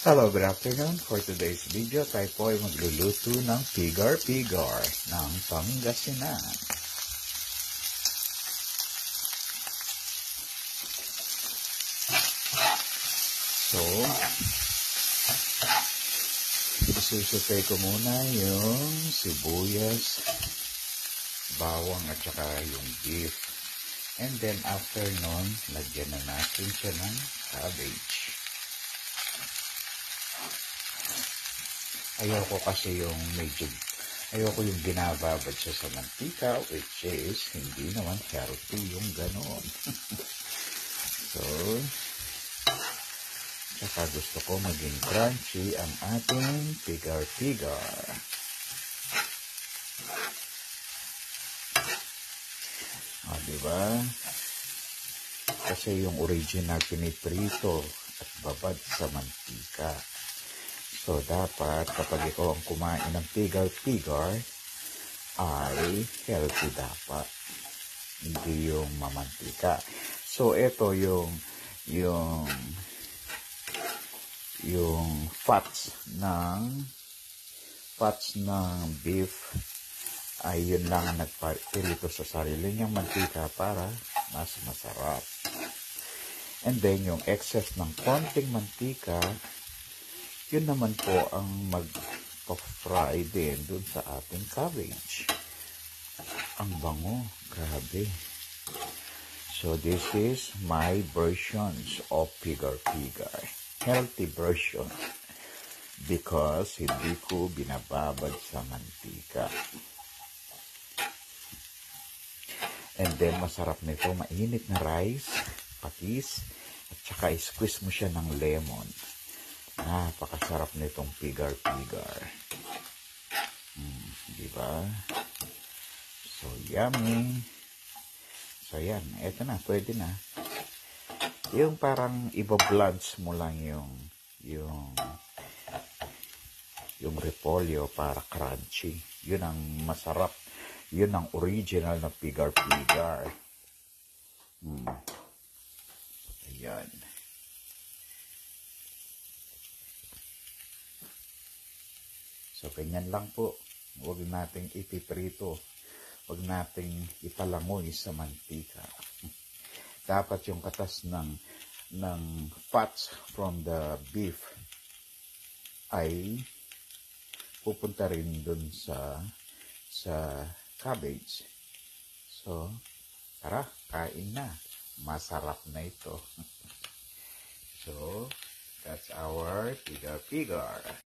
Hello, good afternoon. For today's video, tayo po ay magluluto ng pigar-pigar ng Pangasinan. So, isusutay ko muna yung sibuyas, bawang at saka yung beef. And then after nun, lagyan na natin siya ng cabbage. Ayoko kasi yung medyo, ayoko yung binababad siya sa mantika, which is hindi naman healthy yung ganon. So, tsaka gusto ko maging crunchy ang ating pigar-pigar. O, diba? Kasi yung original piniprito at babad sa mantika. So, dapat kapag ikaw ang kumain ng pigar-pigar, ay healthy dapat. Hindi yung mamantika. So, ito yung fats ng beef ay yun lang ang nagpapirito sa sarili niyang mantika para mas masarap. And then, yung excess ng konting mantika, yun naman po ang mag-fry din dun sa ating cabbage. Ang bango. Grabe. So, this is my versions of pigar-pigar. Healthy version. Because hindi ko binababad sa mantika. And then, masarap nito. Mainit na rice, patis, at saka squeeze mo siya ng lemon. Napakasarap nitong pigar-pigar. Diba? So, yummy. So, yan. Eto na. Pwede na. Yung parang iba-blanch mo lang yung repolyo para crunchy. Yun ang masarap. Yun ang original na pigar-pigar. Ayan. So, ganyan lang po. Huwag nating ipiprito. Huwag nating ipalangoy sa mantika. Dapat yung katas ng fats from the beef ay pupunta rin dun sa cabbage. So, tara, kain na. Masarap na ito. So, that's our pigar-pigar.